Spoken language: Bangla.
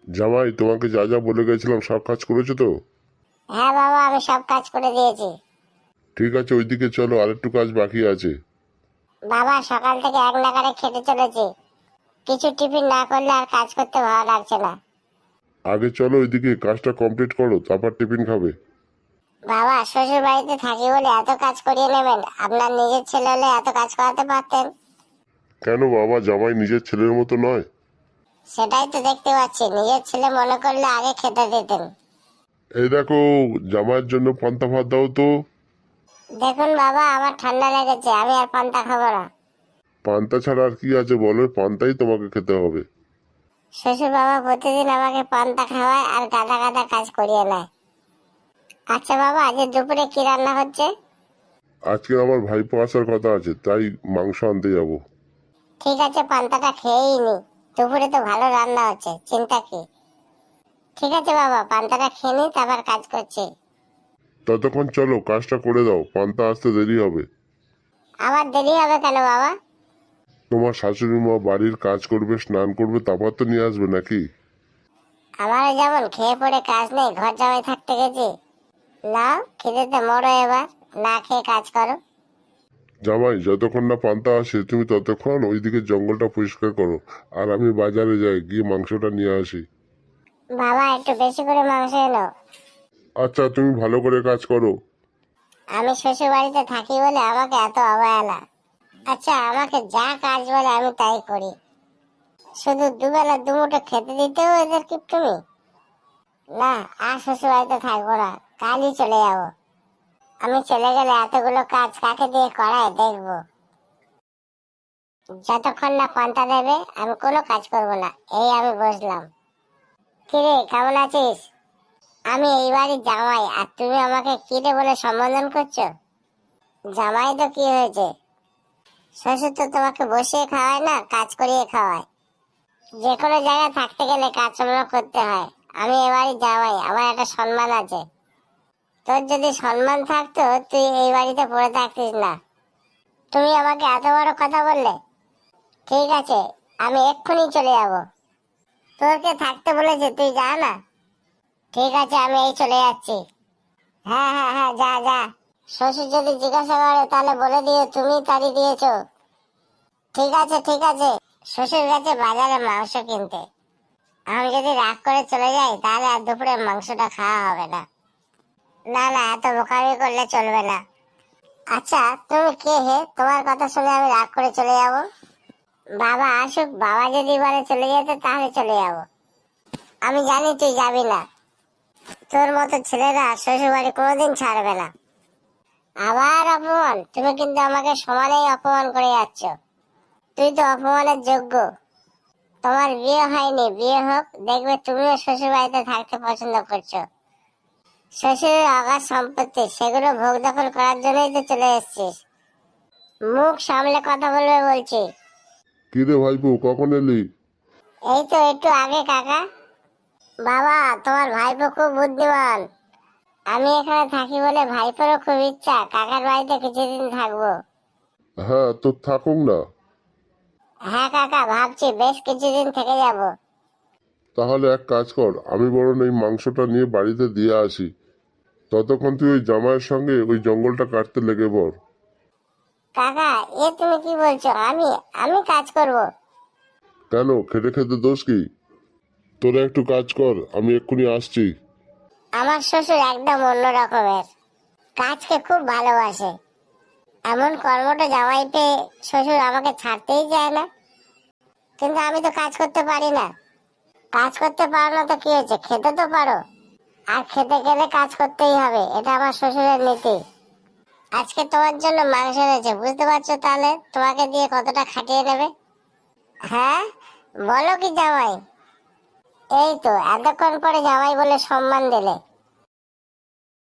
জামাই, তোমাকে যা যা বলে গেছিলাম সব কাজ করেছো তো? হ্যাঁ বাবা, আমি সব কাজ করে দিয়েছি। ঠিক আছে, ওইদিকে চলো, আরেকটু কাজ বাকি আছে। বাবা, সকাল থেকে এক নাগাড়ে খেতে চলেছি, কিছু টিফিন না করলে আর কাজ করতে ভালো লাগছে না। আগে চলো ওইদিকে কাজটা কমপ্লিট করো, তারপর টিফিন খাবে। বাবা, শ্বশুর বাড়িতে থাকি বলে এত কাজ করিয়ে নেবেন? আপনার নিজের ছেলে হলে এত কাজ করাতে পারতেন। কেন বাবা, জামাই নিজের ছেলের মতো নয়? সেটাই তো দেখতে পাচ্ছি, নিজের ছেলে মনে করলে আগে খেতে দিতেন। এই দেখো, জামাইয়ের জন্য পান্তা ভাত দাও তো। দেখুন বাবা, আমার ঠান্ডা লেগেছে, আমি আর পান্তা খাবো না। পান্তা ছাড়া আর কি আছে বলো, পান্তাই তোমাকে খেতে হবে। শ্বশুর বাবা প্রতিদিন আমাকে পান্তা খাওয়ায় আর গাদা গাদা কাজ করিয়ে নেয়। আচ্ছা বাবা, আজ দুপুরে কি রান্না হচ্ছে? আজকে আমার ভাইপো আসার কথা আছে, তাই মাংস আনতে যাব। ঠিক আছে, পান্তাটা খেয়েই নি, দুপুরে তো ভালো রান্না হচ্ছে, চিন্তা কি। ঠিক আছে বাবা, পান্তাটা খেয়ে নি, তারপর কাজ করছি। ততক্ষণ চলো কাজটা করে দাও, পান্তা আসতে দেরি হবে। আবার দেরি হবে কেন বাবা? তোমার শাশুড়ি মা বাড়ির কাজ করবে, স্নান করবে, তারপর তো নিয়ে আসবে নাকি? আমারও যেমন খেয়ে পড়ে কাজ নেই, ঘর জামাই থাকতে গেছি। নাও, খিদেতে মরো এবার, না খেয়ে কাজ করো। জামাই, যতক্ষণ না পান্তা আসে তুমি ততক্ষণ ওইদিকে জঙ্গলটা পরিষ্কার করো, আর আমি বাজারে যাই, গিয়ে মাংসটা নিয়ে আসি। বাবা, একটু বেশি করে মাংস এনো। আচ্ছা, তুমি ভালো করে কাজ করো। আমি শ্বশুর বাড়িতে থাকি বলে আমাকে এত অবহেলা। আচ্ছা, আমাকে যা কাজ বলে আমি তাই করি, শুধু দুবেলা দুমুঠো খেতে দিতেও এদের কিপটুমি। না, আর শ্বশুর বাড়িতে থাকবো না, কালই চলে যাবো। আমি চলে গেলে এতগুলো কাজ কাকে দিয়ে করায় দেখবো। যতক্ষণ না পান্তা দেবে আমি কোনো কাজ করব না, এই আমি বসলাম। কিরে, কেমন আছিস? আমি এই বাড়ির জামাই, আর তুমি আমাকে কিরে বলে সম্বোধন করছো? জামাই তো কি হয়েছে? শ্বশুর তো তোমাকে বসিয়ে খাওয়ায় না, কাজ করিয়ে খাওয়ায়। যে কোনো জায়গায় থাকতে গেলে কাজকর্ম করতে হয়। আমি এ বাড়ির জামাই, আমার একটা সম্মান আছে। তোর যদি সম্মান থাকতো তুই এই বাড়িতে পড়ে থাকতিস না। তুমি আমাকে এত বড় কথা বললে? ঠিক আছে, আমি এক্ষুনি চলে যাব। তোর কে থাকতে বলেছে, তুই যা না। ঠিক আছে, আমি এই চলে যাচ্ছি। হ্যাঁ হ্যাঁ হ্যাঁ, যা যা। শ্বশুর যদি জিজ্ঞাসা করে তাহলে বলে দিও তুমি তাড়ি দিয়েছো। ঠিক আছে ঠিক আছে। শ্বশুর গেছে বাজারে মাংস কিনতে। আমি যদি রাগ করে চলে যাই তাহলে আর দুপুরে মাংসটা খাওয়া হবে না। না না, এত বোকামি করলে চলবে না। আচ্ছা, তুমি কে হে? তোমার কথা শুনে আমি রাগ করে চলে যাব? বাবা আসুক, বাবা যদি বলে চলে যেতে তাহলে চলে যাব। আমি জানি তুই যাবি না, তোর মতো ছেলেরা শ্বশুর বাড়ি কোনোদিন ছাড়বে না। আবার অপমান? তুমি কিন্তু আমাকে সমানেই অপমান করে যাচ্ছ। তুই তো অপমানের যোগ্য। তোমার বিয়ে হয়নি, বিয়ে হোক, দেখবে তুমিও শ্বশুর বাড়িতে থাকতে পছন্দ করছো। শ্বশুরের অগাধ সম্পত্তি, সেগুলো ভোগ দখল করার জন্যই তো চলে এসেছিস। মুখ সামলে কথা বলবে বলছি। কিরে ভাইপো, কখন এলি? এই তো একটু আগে কাকা। বাবা, তোমার ভাইপো খুব বুদ্ধিমান। আমি এখানে থাকি বলে ভাইপোরও খুব ইচ্ছা কাকার বাড়িতে কিছুদিন থাকবো। হ্যাঁ, তো থাকুক না। হ্যাঁ কাকা, ভাবছি বেশ কিছুদিন থেকে যাব। তাহলে এক কাজ কর, আমি বরং এই মাংসটা নিয়ে বাড়িতে দিয়ে আসি। ততক্ষণ তুই ওই জামাইয়ের সঙ্গে ওই জঙ্গলটা কাটতে লেগে পড়। কাকা, এ তুমি কি বলছো? আমি আমি কাজ করব? কেন, খেতে খেতে দোষ কি? তোরা একটু কাজ কর, আমি এক্ষুনি আসছি। আমার শ্বশুর একদম অন্য রকমের, কাজকে খুব ভালোবাসে। এমন কর্মটা জামাই পেয়ে শ্বশুর আমাকে ছাড়তেই চায় না। কিন্তু আমি তো কাজ করতে পারি না। কাজ করতে পারো না তো কি হয়েছে, খেতে তো পারো। আর খেতে গেলে কাজ করতেই হবে, এটা আমার শ্বশুরের নীতি। আজকে তোমার জন্য মাংস এনেছে, বুঝতে পারছো তাহলে তোমাকে দিয়ে কতটা খাটিয়ে নেবে। হ্যাঁ, বলো কি জামাই? এই তো এতক্ষণ পরে জামাই বলে সম্মান দিলে।